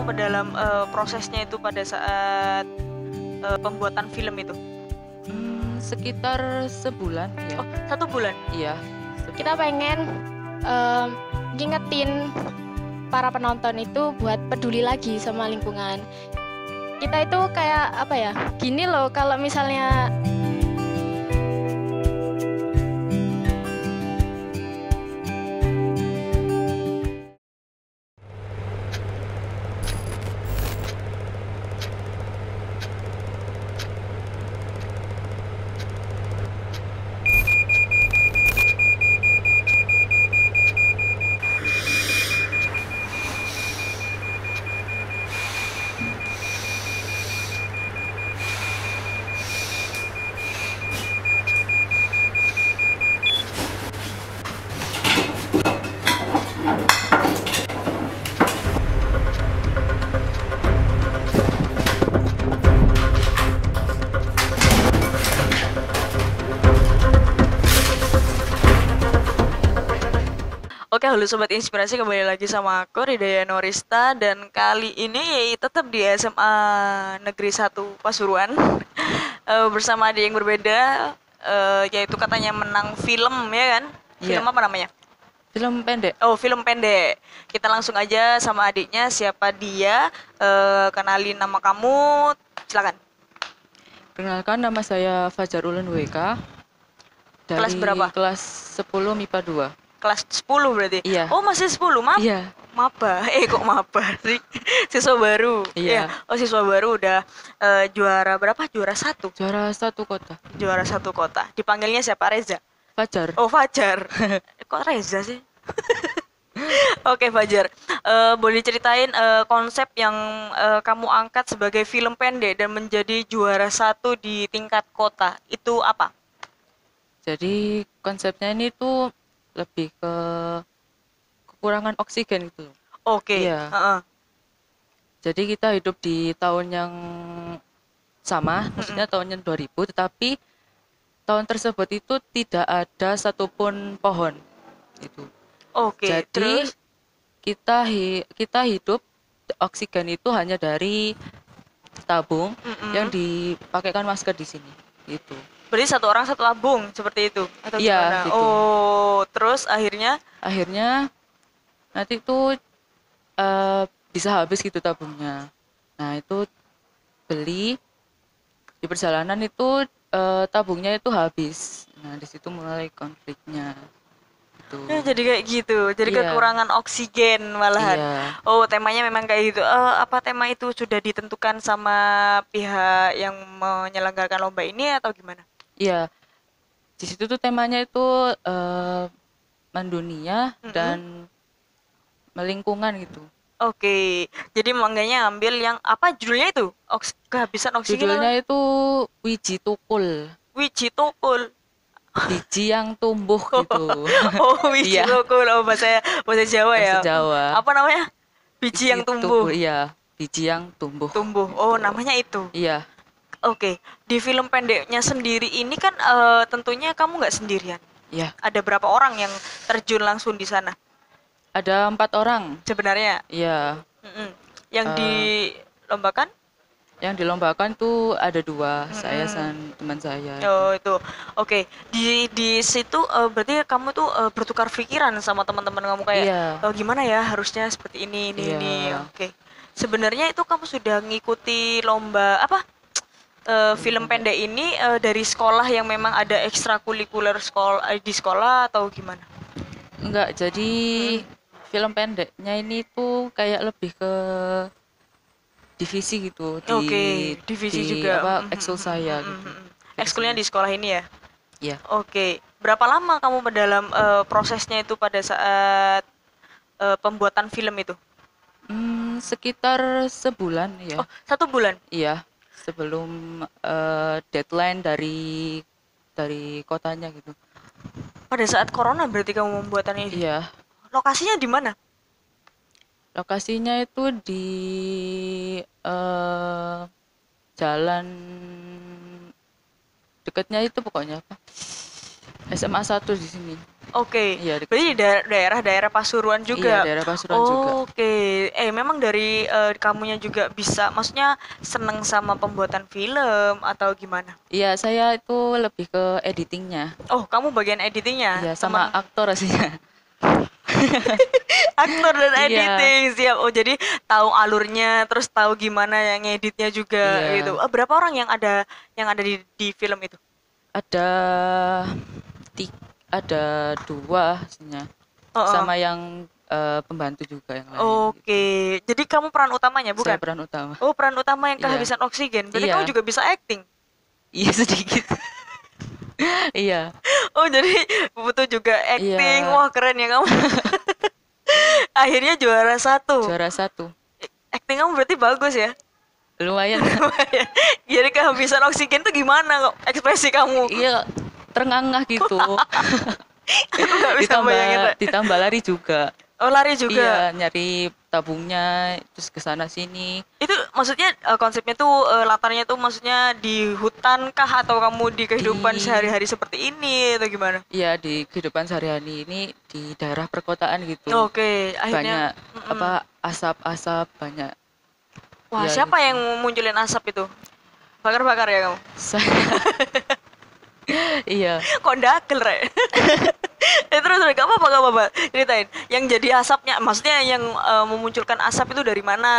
kamu dalam prosesnya itu pada saat pembuatan film itu? Sekitar sebulan ya. Oh, 1 bulan. Iya. Kita pengen ngingetin para penonton itu buat peduli lagi sama lingkungan. Kita itu kayak apa ya? Gini loh, kalau misalnya Oke, halo Sobat Inspirasi, kembali lagi sama aku Ridaya Norista. Dan kali ini tetap di SMA Negeri 1 Pasuruan bersama adik yang berbeda, yaitu katanya menang film, ya kan? Iya. Film apa namanya? Film pendek. Oh, film pendek. Kita langsung aja sama adiknya, siapa dia, kenalin nama kamu, silakan. Perkenalkan, nama saya Fajar Ulun WK. Dari Kelas berapa? Kelas 10 MIPA 2. Kelas 10 berarti? Iya. Oh, masih 10, maaf. Iya. Maba, kok maba sih? Siswa baru. Iya. Oh, siswa baru udah juara berapa? Juara 1. Juara 1 kota. Juara 1 kota. Dipanggilnya siapa? Reza. Fajar. Oh, Fajar. Kok Reza sih? Oke, Fajar. Boleh ceritain konsep yang kamu angkat sebagai film pendek dan menjadi juara 1 di tingkat kota. Itu apa? Jadi konsepnya ini tuh lebih ke kekurangan oksigen gitu. Oke. Iya. Heeh. Jadi kita hidup di tahun yang sama, maksudnya tahun yang 2000, tetapi tahun tersebut itu tidak ada satupun pohon. Itu. Oke. Jadi Terus? kita hidup, oksigen itu hanya dari tabung yang dipakaikan masker di sini. Gitu. Berarti satu orang satu tabung seperti itu atau Iya, gimana? gitu. Oh, terus akhirnya nanti itu bisa habis gitu tabungnya. Nah, itu beli di perjalanan itu tabungnya itu habis. Nah, di situ mulai konfliknya. Gitu. ya, jadi kayak gitu. Jadi Iya. kekurangan oksigen malahan. Iya. Oh, temanya memang kayak gitu. Apa tema itu sudah ditentukan sama pihak yang menyelenggarakan lomba ini atau gimana? Iya. Di situ tuh temanya itu mendunia dan melingkungan gitu. Oke. Jadi mangganya ambil yang apa judulnya itu? Kehabisan oksigen. Judulnya itu Wiji Tukul. Wiji tukul. Biji yang tumbuh gitu. Oh, wiji Iya. tukul. Oh, bahasa Jawa ya. Bahasa Jawa. Apa namanya? Biji yang tumbuh. Iya, biji yang tumbuh. Tumbuh. Oh, namanya itu. Iya. Oke, di film pendeknya sendiri ini kan tentunya kamu nggak sendirian. Iya. Ada berapa orang yang terjun langsung di sana Ada 4 orang. sebenarnya? Iya. Yang dilombakan? Yang dilombakan tuh ada 2, saya dan teman saya. Oh, itu. Oke, di situ berarti kamu tuh bertukar pikiran sama teman-teman kamu kayak, Iya. Gimana ya harusnya seperti ini Iya. ini. Oke. Sebenarnya itu kamu sudah ngikuti lomba apa? Film pendek ini dari sekolah yang memang ada ekstrakurikuler di sekolah atau gimana? Enggak, jadi film pendeknya ini tuh kayak lebih ke divisi gitu di Oke, divisi juga. apa ekskul saya gitu. Ekskulnya di sekolah ini ya? Iya. Oke. Berapa lama kamu dalam prosesnya itu pada saat pembuatan film itu? Sekitar sebulan ya. Oh, 1 bulan. Iya, sebelum deadline dari kotanya gitu. Pada saat corona berarti kamu membuatannya ini? Iya. Lokasinya di mana? Lokasinya itu di jalan dekatnya itu pokoknya apa? SMA 1 di sini. Oke, Iya, dekat berarti di sini. daerah-daerah Pasuruan Iya, juga. daerah Pasuruan juga. Oke, memang dari kamunya juga bisa, maksudnya seneng sama pembuatan film atau gimana? Iya, saya itu lebih ke editingnya. Oh, kamu bagian editingnya, Iya, sama temen aktor aslinya. aktor dan Iya, editing siap. Oh, jadi tahu alurnya, terus tahu gimana yang ngeditnya juga gitu. iya. Berapa orang yang ada di film itu? Ada ti ada 2 aslinya. Oh, oh. Sama yang pembantu juga yang lain Oke, gitu. jadi kamu peran utamanya Saya bukan? peran utama. Oh, peran utama yang Iya, kehabisan oksigen. Berarti kamu iya, juga bisa acting. iya sedikit. Iya, Oh, jadi butuh juga acting. iya. Wah, keren ya kamu. Akhirnya juara satu. Juara 1. Acting kamu berarti bagus ya. Lumayan. Jadi kehabisan oksigen tuh gimana kok ekspresi kamu? Iya, terengah-engah gitu. Aku nggak bisa bayangin. Ditambah Rek. ditambah lari juga. Oh, lari juga. Iya, nyari tabungnya terus ke sana sini. Itu maksudnya konsepnya tuh latarnya tuh maksudnya di hutan kah atau kamu di kehidupan Di sehari-hari seperti ini atau gimana? Iya, di kehidupan sehari-hari ini di daerah perkotaan gitu. Oke, akhirnya Banyak apa asap-asap banyak. wah, Ya siapa gitu. yang munculin asap itu? Bakar-bakar ya kamu? Saya iya. Kok dakel, Rek? Terus gak apa-apa, gak apa-apa. Ceritain. Yang jadi asapnya, maksudnya yang memunculkan asap itu dari mana?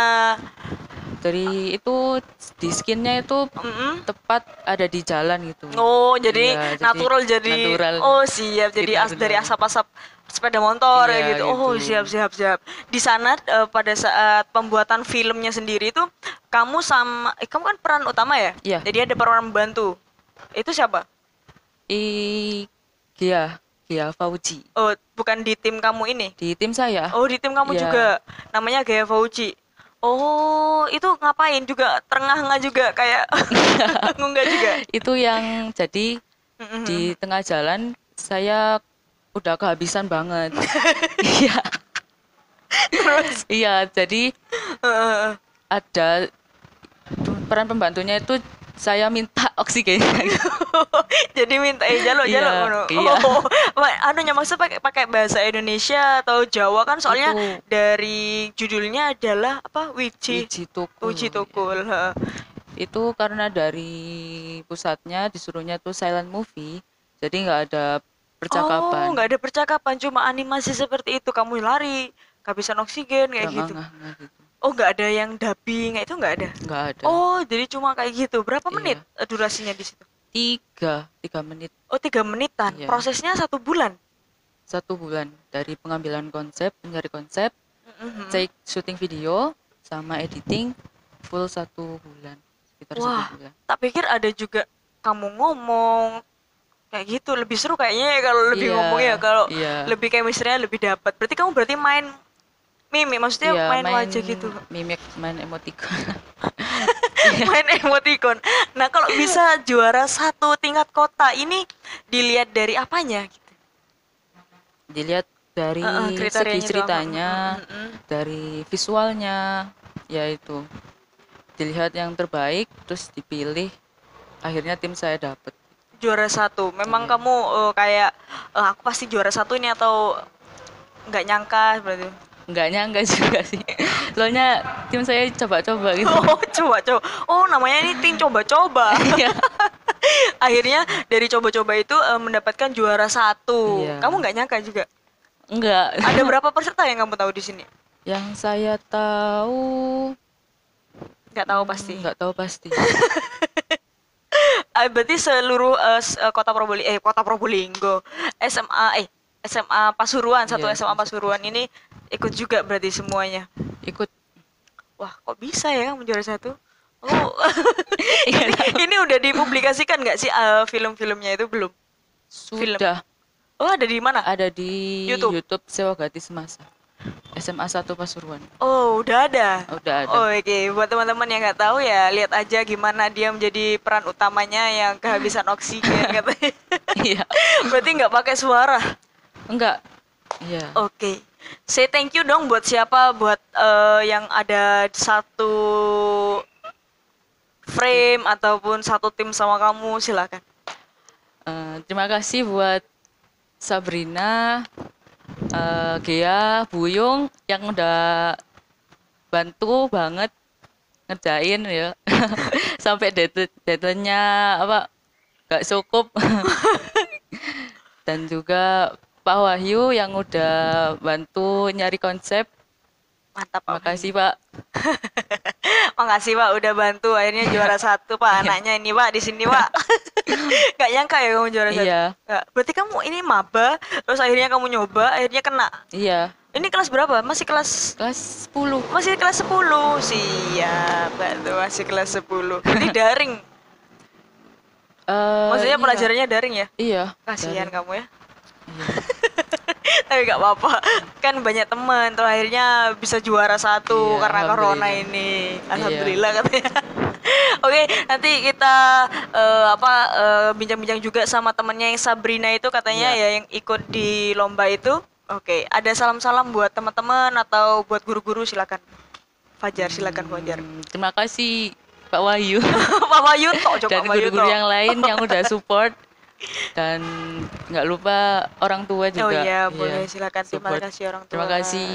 Dari itu di skinnya itu Mm-mm. tepat ada di jalan gitu. Oh, jadi Iya, jadi natural jadi. natural Oh, siap. Jadi kita dari bilang. asap-asap sepeda motor Iya ya gitu. gitu. Oh, siap, siap, siap. Di sana pada saat pembuatan filmnya sendiri itu kamu sama kamu kan peran utama ya? Iya. Jadi ada peran pembantu. Itu siapa? Gia, Gia Fauji. Oh, bukan di tim kamu ini. Di tim saya. Oh, di tim kamu Iya. juga. Namanya Gaya Fauci. Oh, itu ngapain juga? Terengah-engah juga kayak ngunggah juga. Itu yang jadi di tengah jalan saya udah kehabisan banget. Iya. Terus Iya, jadi ada peran pembantunya itu saya minta oksigen. jadi minta jaluk Iya, ngono. iya. Oh, anunya maksud pakai pakai bahasa Indonesia atau Jawa kan soalnya Itu dari judulnya adalah apa? Wiji Tukul. Uji Tukul. Heeh. Itu karena dari pusatnya disuruhnya tuh silent movie, jadi nggak ada Oh, percakapan. nggak ada percakapan, cuma animasi seperti itu. Kamu lari, kehabisan oksigen kayak gitu. Terengah-engah gitu. Oh, nggak ada yang dubbing, itu nggak ada. Nggak ada. Oh, jadi cuma kayak gitu. Berapa Iya. menit durasinya di situ? 3 menit. Oh, 3 menitan. Iya. Prosesnya 1 bulan. 1 bulan dari pengambilan konsep, mencari konsep, Mhm. cek syuting video, sama editing full 1 bulan, sekitar Wah, 1 bulan. tak pikir ada juga kamu ngomong kayak gitu. Lebih seru kayaknya ya kalau lebih Iya, ngomong ya. Kalau iya, lebih chemistry-nya lebih dapat. Berarti kamu main mimik, maksudnya iya, main main wajah gitu. mimik, main emoticon. Main emoticon. Nah, kalau bisa juara satu tingkat kota ini dilihat dari apanya gitu? Dilihat dari Kriterianya segi itu apa? ceritanya, Mm-mm. dari visualnya, yaitu dilihat yang terbaik, terus dipilih. Akhirnya tim saya dapet. Juara satu. Memang Iya. kamu kayak aku pasti juara satu ini atau nggak nyangka berarti? Nggak nyangka juga sih. Soalnya tim saya coba-coba gitu. Oh, coba-coba. Oh, namanya ini tim coba-coba. Iya. Akhirnya dari coba-coba itu mendapatkan juara satu. Iya. Kamu nggak nyangka juga? Enggak. Ada berapa peserta yang kamu tahu di sini? Yang saya tahu Nggak tahu pasti. nggak tahu pasti. Berarti seluruh kota Probolinggo, SMA Pasuruan, satu Iya, SMA Pasuruan ini ikut juga berarti semuanya. Ikut. Wah, kok bisa ya kamu juara satu? Oh, Iya, ini udah dipublikasikan nggak sih film-filmnya itu belum? sudah Oh, ada di mana? ada di YouTube. YouTube Sewa Gratis Masa. SMA 1 Pasuruan. Oh, udah ada. Udah ada. Oh, oke. Buat teman-teman yang nggak tahu ya, lihat aja gimana dia menjadi peran utamanya yang kehabisan oksigen katanya. Iya. Berarti nggak pakai suara. Enggak. Iya. Oke. Say thank you dong buat siapa, buat yang ada satu frame ataupun satu tim sama kamu, silakan. Terima kasih buat Sabrina, Gea, Buyung yang udah bantu banget ngerjain ya. Sampai deadline-nya apa gak cukup. Dan juga Pak Wahyu yang udah bantu nyari konsep. Mantap Pak. Makasih Pak. Makasih Pak udah bantu akhirnya juara satu Pak anaknya ini Pak di sini Pak. Gak nyangka ya kamu juara satu. Iya. Berarti kamu ini maba terus akhirnya kamu nyoba akhirnya kena. Iya. Ini kelas berapa? Masih kelas 10. Masih kelas 10. Siap, Mbak. Masih kelas 10. Berarti daring. Maksudnya Iya. pelajarannya daring ya? Iya. Kasihan daring. kamu ya. Iya. Tapi gak apa-apa. Kan banyak teman terus akhirnya bisa juara satu Iya, karena corona alhamdulillah. ini. Iya. Alhamdulillah katanya. Oke, nanti kita bincang-bincang juga sama temennya yang Sabrina itu katanya Iya. ya yang ikut di lomba itu. Oke, ada salam-salam buat teman-teman atau buat guru-guru silakan. Fajar silakan Fajar. Terima kasih Pak Wahyu Pak Wahyu tok, coba dan Pak Wahyu guru-guru tok. yang lain yang udah support, dan nggak lupa orang tua juga. Oh iya, boleh silakan. Terima support. kasih orang tua. Terima kasih.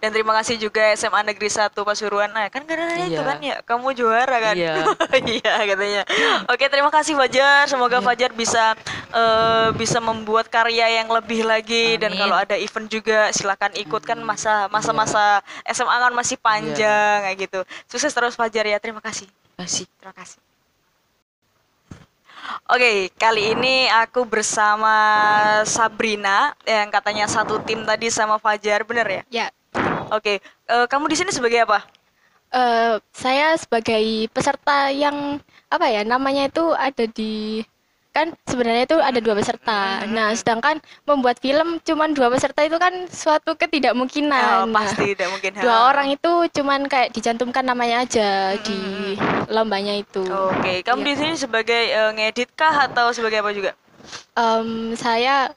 Dan terima kasih juga SMA Negeri 1 Pasuruan. Nah, kan karena itu Iya. kan ya, kamu juara kan? Iya. Iya, katanya. Oke, terima kasih Fajar. Semoga Fajar bisa membuat karya yang lebih lagi. Dan Amin. kalau ada event juga silakan ikut kan masa-masa SMA kan masih panjang kayak gitu. Sukses terus Fajar ya. Terima kasih. Kasih. Terima kasih. Oke, kali ini aku bersama Sabrina yang katanya satu tim tadi sama Fajar, bener ya? Ya, Oke, kamu di sini sebagai apa? saya sebagai peserta yang apa ya namanya itu ada di kan sebenarnya itu ada 2 peserta. Nah, sedangkan membuat film cuman 2 peserta itu kan suatu ketidakmungkinan. Nah, Pasti tidak mungkin. 2 orang itu cuman kayak dicantumkan namanya aja di lombanya itu. Oke, kamu Iya. di sini sebagai ngedit kah atau sebagai apa juga? Saya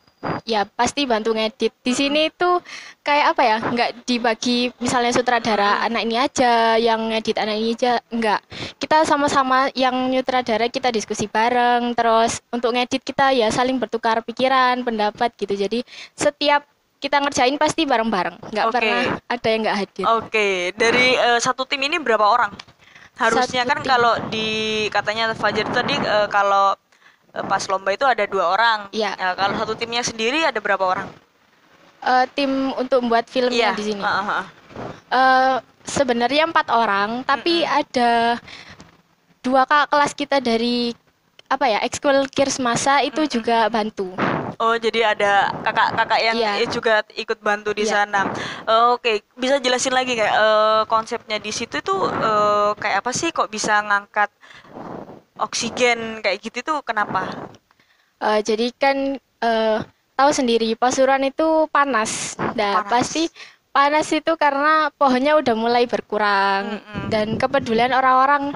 ya pasti bantu ngedit. Di sini itu kayak apa ya? Nggak dibagi misalnya sutradara anak ini aja, yang ngedit anak ini aja, enggak. Kita sama-sama yang nyutradara kita diskusi bareng, terus untuk ngedit kita ya saling bertukar pikiran, pendapat gitu. Jadi setiap kita ngerjain pasti bareng-bareng, nggak Oke. pernah ada yang nggak hadir. Oke, dari satu tim ini berapa orang? Harusnya Satu kan tim. kalau di katanya Fajar tadi kalau pas lomba itu ada 2 orang. Iya. Ya, kalau satu timnya sendiri ada berapa orang? Tim untuk membuat filmnya Iya. di sini. Heeh. Sebenarnya 4 orang, tapi ada 2 kakak kelas kita dari apa ya ekskul Kirsmasa itu juga bantu. Oh, jadi ada kakak-kakak yang Iya. juga ikut bantu di Iya. sana. Oke, bisa jelasin lagi nggak konsepnya di situ itu kayak apa sih? Kok bisa ngangkat oksigen kayak gitu tuh kenapa? Jadi kan tahu sendiri Pasuruan itu panas. Nah, Panas. pasti panas itu karena pohonnya udah mulai berkurang dan kepedulian orang-orang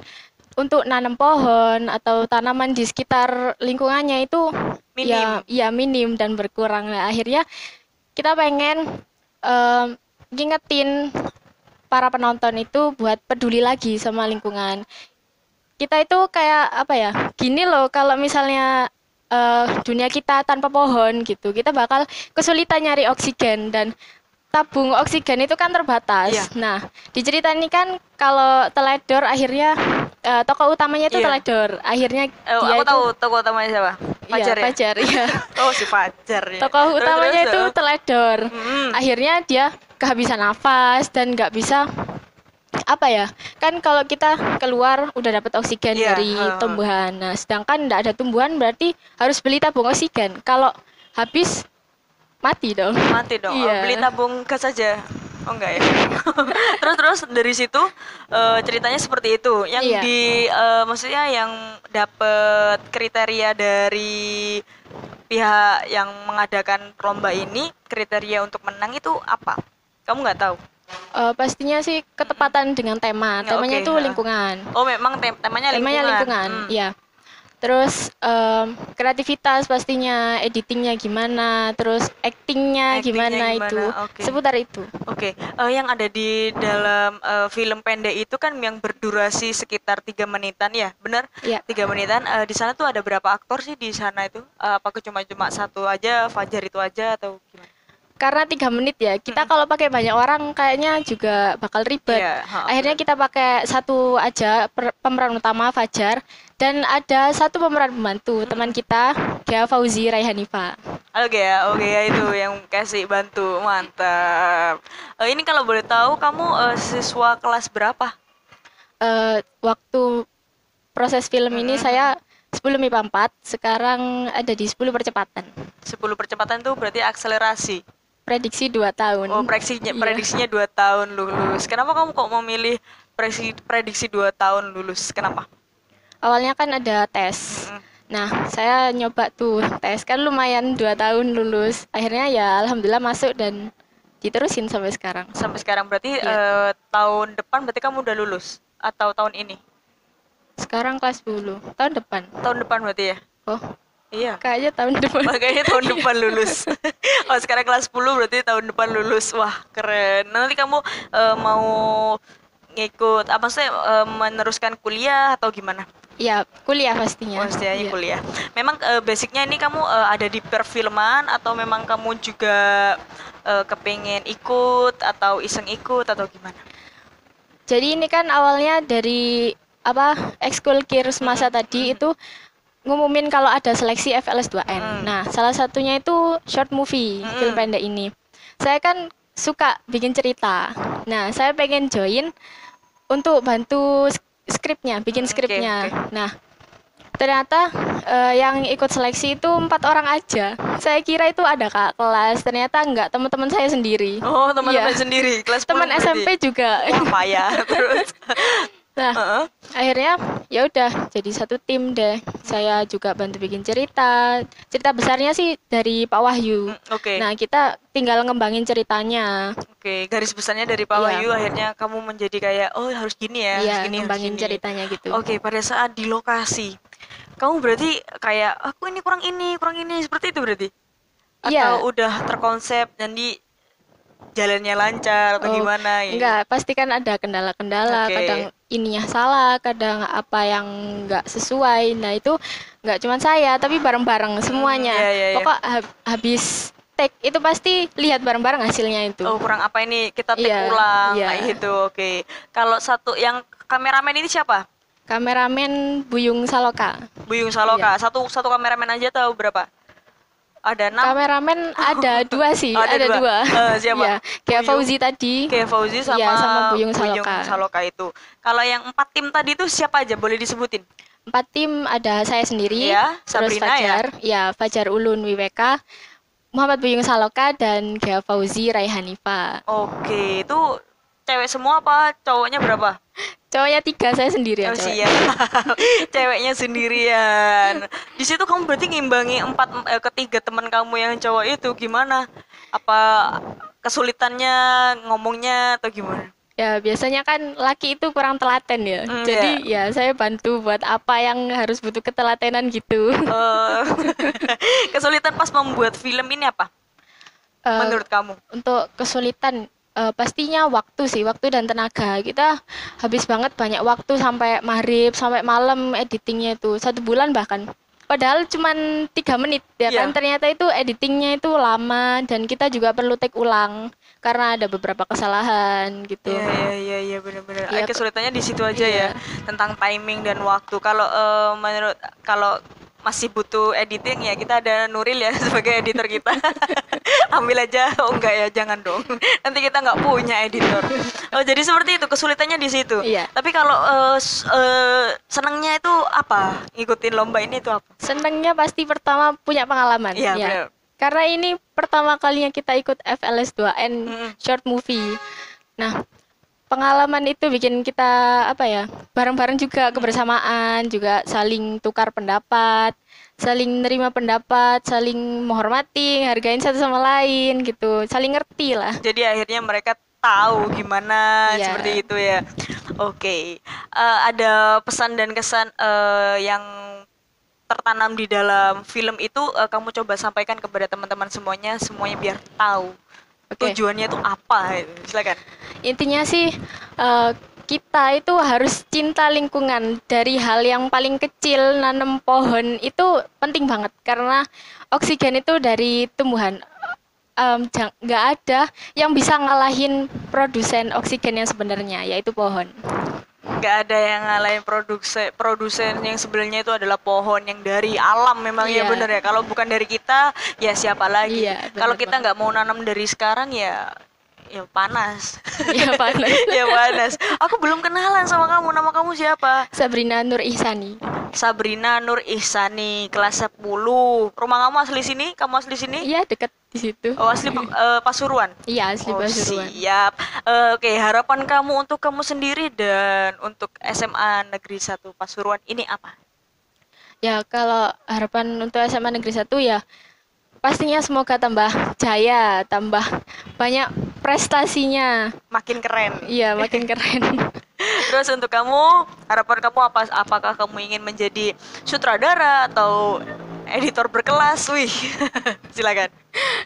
untuk nanam pohon atau tanaman di sekitar lingkungannya itu Minim. ya minim dan berkurang. Nah, akhirnya kita pengen ngingetin para penonton itu buat peduli lagi sama lingkungan. Kita itu kayak apa ya? Gini loh, kalau misalnya dunia kita tanpa pohon gitu, kita bakal kesulitan nyari oksigen dan tabung oksigen itu kan terbatas. Iya. Nah, di cerita ini kan kalau teledor akhirnya tokoh utamanya itu Iya. teledor. Akhirnya dia Aku itu tahu tokoh utamanya siapa? Fajar ya? Fajar, iya. Oh, si Fajar ya. Tokoh Terus, utamanya terus, itu teledor. Mm-mm. Akhirnya dia kehabisan nafas dan nggak bisa apa ya? Kan kalau kita keluar udah dapat oksigen Iya, dari tumbuhan. Nah, sedangkan nggak ada tumbuhan berarti harus beli tabung oksigen. Kalau habis mati dong. Mati dong. Oh, Iya. beli tabung gas saja. Oh enggak ya. Terus dari situ ceritanya seperti itu. Yang Iya. maksudnya yang dapat kriteria dari pihak yang mengadakan lomba ini, kriteria untuk menang itu apa? Kamu nggak tahu? Pastinya sih ketepatan dengan tema. Ya, Temanya oke, itu ha. lingkungan. Oh, memang temanya Temanya lingkungan. lingkungan, iya. Terus kreativitas pastinya, editingnya gimana, terus actingnya Actingnya gimana gimana? itu, Oke. seputar itu. Oke, yang ada di dalam film pendek itu kan yang berdurasi sekitar 3 menitan ya, benar? Ya, 3 menitan. Di sana tuh ada berapa aktor sih di sana itu? Apakah cuma satu aja, Fajar itu aja atau gimana? karena 3 menit ya. Kita kalau pakai banyak orang kayaknya juga bakal ribet. Iya, Akhirnya benar. kita pakai satu aja pemeran utama Fajar dan ada satu pemeran pembantu teman kita, Gia Fauzi Raihanifa. Oke ya itu yang kasih bantu, mantap. Ini kalau boleh tahu kamu siswa kelas berapa? Waktu proses film ini Mm-mm. saya sebelum MIPA 4, sekarang ada di 10 percepatan. 10 percepatan tuh berarti akselerasi. Prediksi 2 tahun. Oh, prediksinya Iya. prediksinya 2 tahun lulus. Kenapa kamu kok memilih prediksi 2 tahun lulus? Kenapa? Awalnya kan ada tes. Mm-mm. Nah, saya nyoba tuh tes, kan lumayan 2 tahun lulus. Akhirnya ya alhamdulillah masuk dan diterusin sampai sekarang. Sampai sekarang berarti Iya. tahun depan berarti kamu udah lulus atau tahun ini? Sekarang kelas 10, tahun depan. Tahun depan berarti ya? Oh, Iya. kayaknya tahun depan. Makanya tahun depan lulus. Oh, sekarang kelas 10 berarti tahun depan lulus. Wah, keren. Nanti kamu mau ngikut apa sih meneruskan kuliah atau gimana? Ya, kuliah pastinya. Pastinya Iya. kuliah. Memang basicnya ini kamu ada di perfilman atau memang kamu juga kepengen ikut atau iseng ikut atau gimana? Jadi ini kan awalnya dari apa ekskul Kirus masa tadi itu ngumumin kalau ada seleksi FLS 2N. Mm. Nah, salah satunya itu short movie, film pendek ini. Saya kan suka bikin cerita. Nah, saya pengen join untuk bantu skripnya, bikin Oke, skripnya. oke. Nah, ternyata yang ikut seleksi itu 4 orang aja. Saya kira itu ada kak kelas, ternyata enggak, teman-teman saya sendiri. Oh, teman-teman Iya. sendiri, kelas 10 Teman berarti. SMP juga. Wah, payah. Terus. Nah, Heeh. akhirnya ya udah jadi satu tim deh. Saya juga bantu bikin cerita. Cerita besarnya sih dari Pak Wahyu. Oke. Nah, kita tinggal ngembangin ceritanya. Oke, garis besarnya dari Pak Iya. Wahyu akhirnya kamu menjadi kayak oh harus gini ya, Iya, harus gini, harus ngembangin gini. ceritanya gitu. Oke, pada saat di lokasi, kamu berarti kayak aku ini kurang ini, seperti itu berarti? Atau Iya. udah terkonsep dan di jalannya lancar atau Oh, gimana gitu? enggak, pasti kan ada kendala-kendala, Oke. kadang ininya salah, kadang apa yang enggak sesuai. Nah, itu enggak cuma saya, tapi bareng-bareng semuanya. iya, iya, iya. Pokok habis take itu pasti lihat bareng-bareng hasilnya itu. Oh, kurang apa ini? Kita take Iya, ulang iya. kayak gitu. Oke. Kalau satu yang kameramen ini siapa? Kameramen Buyung Saloka. Buyung Saloka. Iya. Satu kameramen aja tahu berapa? Ada 6. Kameramen ada 2 sih, Oh, ada ada dua. 2. Siapa? Iya, kayak Buyung? Fauzi tadi. Kayak Fauzi sama, Iya, sama Buyung Saloka. Saloka itu. Kalau yang 4 tim tadi itu siapa aja? Boleh disebutin? 4 tim ada saya sendiri, Iya, terus Sabrina Fajar, ya Fajar Ulun WWK, Muhammad Buyung Saloka dan Gia Fauzi Raihanifa. Oke, itu cewek semua apa cowoknya berapa? Cowoknya 3, saya sendiri Oh, ya cewek. siap. Ceweknya sendirian. Di situ kamu berarti ngimbangi ketiga teman kamu yang cowok itu gimana? Apa kesulitannya ngomongnya atau gimana? Ya biasanya kan laki itu kurang telaten ya. Jadi ya saya bantu buat apa yang harus butuh ketelatenan gitu. Eh, kesulitan pas membuat film ini apa? Eh, Menurut kamu? Untuk kesulitan pastinya waktu sih, waktu dan tenaga. Kita habis banget banyak waktu sampai maghrib, sampai malam editingnya itu 1 bulan bahkan. Padahal cuman 3 menit ya Iya. kan, ternyata itu editingnya itu lama dan kita juga perlu take ulang karena ada beberapa kesalahan gitu. Iya benar-benar. Iya, Kesulitannya di situ aja iya. ya, tentang timing dan waktu. Kalau masih butuh editing ya kita ada Nuril ya sebagai editor kita. Ambil aja. Oh enggak ya, jangan dong. Nanti kita nggak punya editor. Oh jadi seperti itu kesulitannya di situ. Iya. Tapi kalau senangnya itu apa? Ngikutin lomba ini itu apa? Senangnya pasti pertama punya pengalaman. Iya, ya. benar. Karena ini pertama kalinya kita ikut FLS 2N Mm-mm. short movie. Nah, pengalaman itu bikin kita apa ya? Bareng-bareng juga kebersamaan, juga saling tukar pendapat, saling nerima pendapat, saling menghormati, hargain satu sama lain gitu. Saling ngerti lah. Jadi akhirnya mereka tahu gimana Iya. seperti itu ya. Oke. Ada pesan dan kesan yang tertanam di dalam film itu kamu coba sampaikan kepada teman-teman semuanya biar tahu Oke. tujuannya itu apa. Silakan. Intinya sih kita itu harus cinta lingkungan. Dari hal yang paling kecil, nanam pohon itu penting banget karena oksigen itu dari tumbuhan. Nggak ada yang bisa ngalahin produsen oksigen yang sebenarnya, yaitu pohon. Nggak ada yang ngalahin produsen yang sebenarnya itu adalah pohon yang dari alam. Memang ya Iya. bener ya, kalau bukan dari kita ya siapa lagi. Iya, bener Kalau kita banget. nggak mau nanam dari sekarang ya panas. Ya panas. Ya panas. Aku belum kenalan sama kamu. Nama kamu siapa? Sabrina Nur Ihsani. Sabrina Nur Ihsani, kelas 10. Rumah kamu asli sini? Kamu asli sini? Iya, dekat di situ. Oh, asli Pasuruan. Iya, asli Oh, Pasuruan. siap. Oke, harapan kamu untuk kamu sendiri dan untuk SMA Negeri 1 Pasuruan ini apa? Ya, kalau harapan untuk SMA Negeri 1 ya pastinya semoga tambah jaya, tambah banyak prestasinya. Makin keren. Iya, makin keren. Terus untuk kamu, harapan kamu apa? Apakah kamu ingin menjadi sutradara atau editor berkelas? Wih, silakan.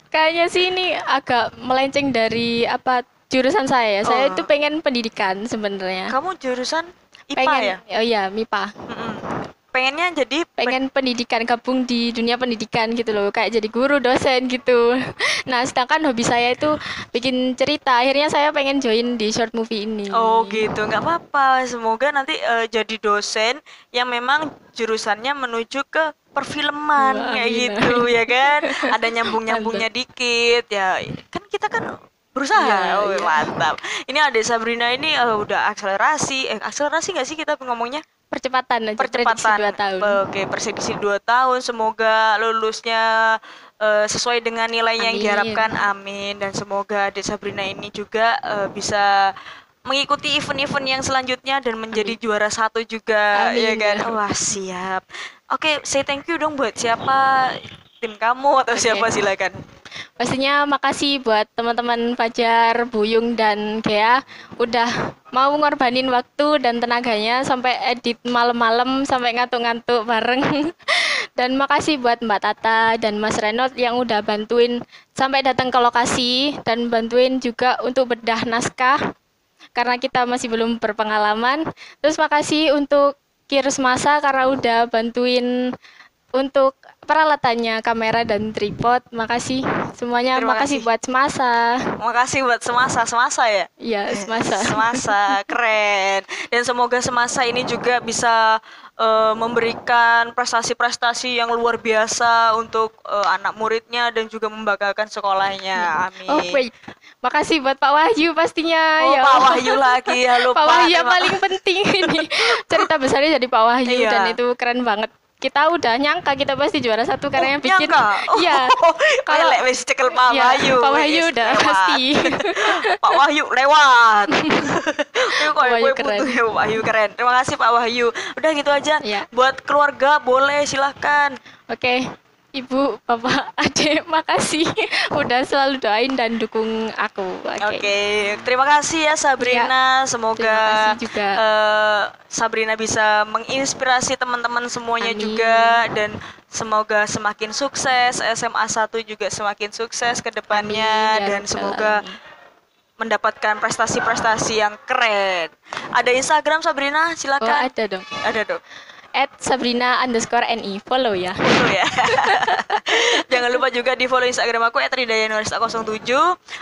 Kayaknya sih ini agak melenceng dari apa jurusan saya. Saya Oh. itu pengen pendidikan sebenarnya. Kamu jurusan IPA Pengen, ya? oh iya, MIPA. Mm-mm. Pengennya jadi Pengen pendidikan, gabung di dunia pendidikan gitu loh, kayak jadi guru, dosen gitu. Nah, sedangkan hobi saya itu bikin cerita. Akhirnya saya pengen join di short movie ini. Oh gitu, nggak apa-apa. Semoga nanti jadi dosen yang memang jurusannya menuju ke perfilman Wah, kayak amin, gitu ya kan. Ada nyambung-nyambungnya dikit ya. Kan kita kan berusaha. Iya, Oh, iya. mantap. Ini ada Sabrina ini udah akselerasi nggak sih kita ngomongnya? Percepatan aja, prediksi Percepatan. 2 tahun. Oke, prediksi 2 tahun. Semoga lulusnya sesuai dengan nilainya yang Amin. diharapkan. Amin. Dan semoga Adik Sabrina ini juga bisa mengikuti event-event yang selanjutnya dan menjadi juara 1 juga. Amin, Ya kan? ya. Wah, siap. Oke, say thank you dong buat siapa, tim kamu atau Oke. siapa, silakan. Pastinya makasih buat teman-teman Fajar, Buyung, dan Gea udah mau ngorbanin waktu dan tenaganya sampai edit malam-malam sampai ngantuk-ngantuk bareng. Dan makasih buat Mbak Tata dan Mas Renot yang udah bantuin sampai datang ke lokasi dan bantuin juga untuk bedah naskah karena kita masih belum berpengalaman. Terus makasih untuk Kirs Masa karena udah bantuin untuk peralatannya, kamera dan tripod. Makasih semuanya. Terima Makasih kasih. buat Semasa. Makasih buat Semasa ya. Iya, Semasa. Semasa keren. Dan semoga Semasa ini juga bisa memberikan prestasi-prestasi yang luar biasa untuk anak muridnya dan juga membanggakan sekolahnya. Amin. Oh, wait. Makasih buat Pak Wahyu pastinya. Oh, Ya Pak Allah. Wahyu lagi. Halo Pak Wahyu yang Terima- paling penting ini. Cerita besarnya jadi Pak Wahyu Iya. dan itu keren banget. Kita udah nyangka kita pasti juara 1 karena yang bikin. nyangka? Iya. Kalau wis cekel Pak Iya, Wahyu. Pak Wahyu wis udah lewat. pasti. Pak Wahyu lewat. Pak Wahyu keren. Pak Wahyu keren. Terima kasih Pak Wahyu. Udah gitu aja. Iya. Buat keluarga boleh silahkan. Oke, Ibu, Bapak, Adik, makasih udah selalu doain dan dukung aku. Oke, terima kasih ya Sabrina. Semoga terima kasih juga. Sabrina bisa menginspirasi teman-teman semuanya Amin. juga dan semoga semakin sukses. SMA 1 juga semakin sukses ke depannya Amin, ya dan Rabbal semoga Alamin. mendapatkan prestasi-prestasi yang keren. Ada Instagram Sabrina? Oh, Silakan. ada dong. Ada dong. @sabrina_ni, follow ya. Follow ya. Jangan lupa juga di follow Instagram aku @ridayanurista07.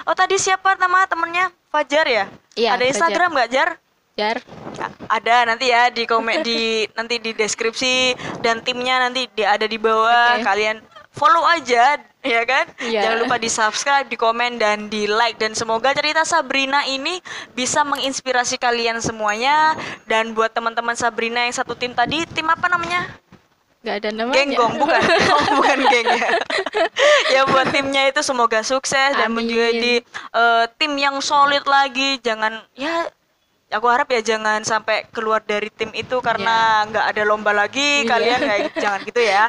Oh, tadi siapa nama temennya? Fajar ya? Iya, Ada Fajar. Instagram nggak, Jar? Jar. Ada nanti ya di komen nanti di deskripsi dan timnya nanti ada di bawah. Oke. Kalian follow aja ya kan? Iya. Jangan lupa di subscribe, di komen dan di like dan semoga cerita Sabrina ini bisa menginspirasi kalian semuanya dan buat teman-teman Sabrina yang satu tim tadi, tim apa namanya? Nggak ada namanya. Genggong bukan? Oh, bukan geng ya. Ya buat timnya itu semoga sukses dan Amin. menjadi tim yang solid lagi. Jangan ya aku harap ya jangan sampai keluar dari tim itu karena nggak ada lomba lagi. Kalian kayak jangan gitu ya.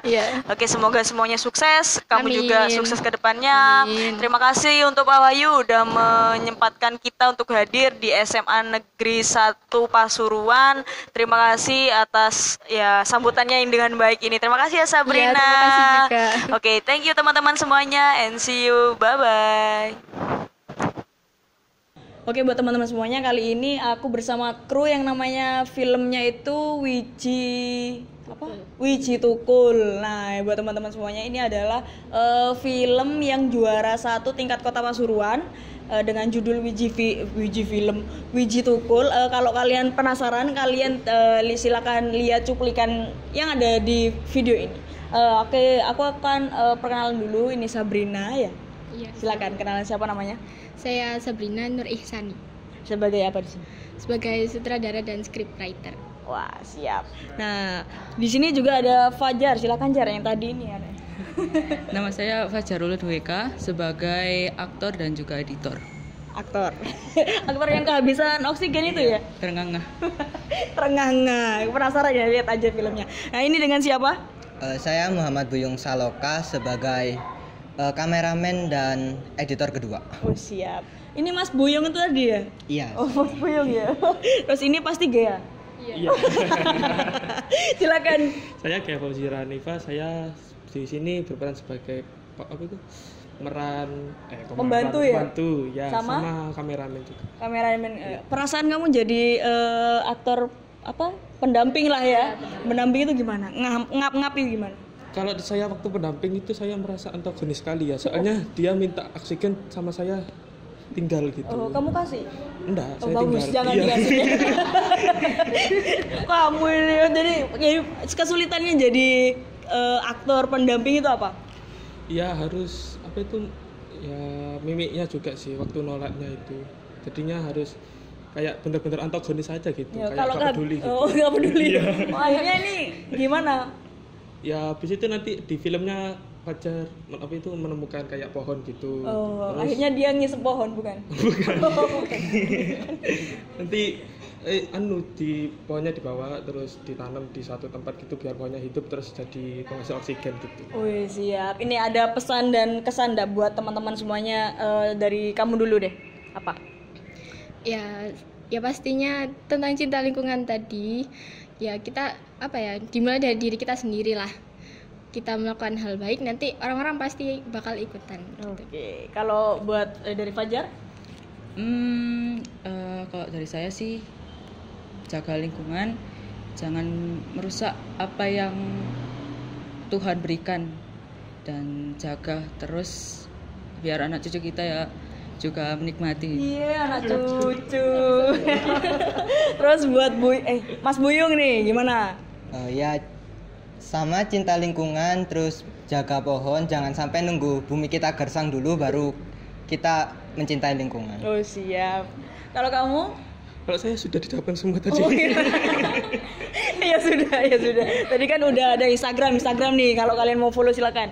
Oke, semoga semuanya sukses, kamu Amin. juga sukses ke depannya. Amin. Terima kasih untuk Pak Wahyu udah menyempatkan kita untuk hadir di SMA Negeri 1 Pasuruan. Terima kasih atas ya sambutannya yang dengan baik ini. Terima kasih ya Sabrina. terima kasih juga. Oke, thank you teman-teman semuanya and see you. Bye bye. Oke, buat teman-teman semuanya, kali ini aku bersama kru yang namanya filmnya itu Wiji Tukul. Nah, buat teman-teman semuanya, ini adalah film yang juara 1 tingkat Kota Pasuruan dengan judul Wiji Tukul. Kalau kalian penasaran, kalian silakan lihat cuplikan yang ada di video ini. Oke, aku akan perkenalan dulu. Ini Sabrina ya. Iya. Silakan kenalan, siapa namanya? Saya Sabrina Nur Ihsani Sebagai apa di sini? sebagai sutradara dan scriptwriter. Wah, siap. Nah, di sini juga ada Fajar. Silakan Jar yang tadi ini ada. Nama saya Fajarul Dwika sebagai aktor dan juga editor. Aktor. Aktor yang kehabisan oksigen itu ya? Terengah-engah. Terengah-engah. Penasaran ya, lihat aja filmnya. Nah, ini dengan siapa? Saya Muhammad Buyung Saloka sebagai kameramen dan editor kedua. Oh, siap. Ini Mas Buyung itu tadi ya? Iya. Oh, Mas Buyung ya. Terus ini pasti Gea. Iya. Silakan. Saya Gaya Fauzi Ranifa, saya di sini berperan sebagai Pembantu ya? Pembantu ya, Sama? sama kameramen juga. Kameramen. Perasaan kamu jadi aktor pendamping lah ya? Mendamping itu gimana? Ngap-ngap itu gimana? Kalau saya waktu pendamping itu saya merasa antagonis sekali ya, soalnya dia minta oksigen sama saya tinggal gitu. Oh, kamu kasih? Enggak, Oh, saya bagus, tinggal. jangan Iya. dikasih. Kamu ini jadi kesulitannya jadi aktor pendamping itu apa? Ya harus ya mimiknya juga sih waktu nolaknya itu. Jadinya harus kayak bener-bener antagonis aja gitu, Ya, kayak gak peduli gitu. Oh, nggak peduli. Oh, akhirnya ini gimana? Ya habis itu nanti di filmnya Fajar menemukan kayak pohon gitu. Oh, Terus akhirnya dia ngisep pohon bukan? Bukan. nanti di pohonnya dibawa terus ditanam di suatu tempat gitu biar pohonnya hidup terus jadi penghasil oksigen gitu. Wih, siap. Ini ada pesan dan kesan enggak buat teman-teman semuanya, dari kamu dulu deh. Apa? Ya pastinya tentang cinta lingkungan tadi. Ya kita dimulai dari diri kita sendiri lah. Kita melakukan hal baik, nanti orang-orang pasti bakal ikutan. Oke, kalau buat dari Fajar? Kalau dari saya sih jaga lingkungan, jangan merusak apa yang Tuhan berikan dan jaga terus biar anak cucu kita ya juga menikmati. Iya, anak cucu. Terus buat Mas Buyung nih, gimana? Ya sama cinta lingkungan, terus jaga pohon, jangan sampai nunggu bumi kita gersang dulu baru kita mencintai lingkungan. Oh, siap. Kalau kamu? Kalau saya sudah dijawabkan semua tadi. Oh, iya. Ya sudah. Tadi kan udah ada Instagram nih. Kalau kalian mau follow silakan.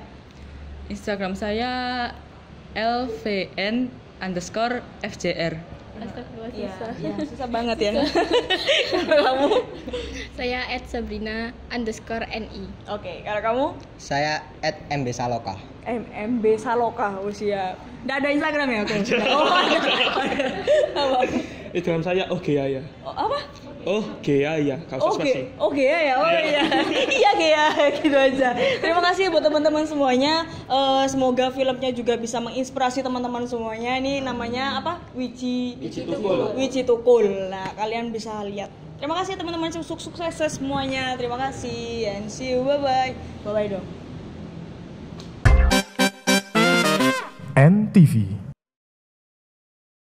Instagram saya lvn_fjr. Astagfirullah, Iya, susah. ya, susah banget ya. Kalau kamu? Saya @sabrina_ni. Oke, kalau kamu? Saya @mbsaloka. MB Saloka, siap. Nggak ada Instagram ya? Oke. Oh, ada. Apa? Instagram saya Gea ya. Oh, apa? Gea ya, kasus pasti. Oke ya. Oh iya. Iya Gea, gitu aja. Terima kasih buat teman-teman semuanya. Semoga filmnya juga bisa menginspirasi teman-teman semuanya. Ini namanya apa? Wiji Tukul. Nah, kalian bisa lihat. Terima kasih teman-teman, sukses semuanya. Terima kasih and see you. Bye bye dong. NTV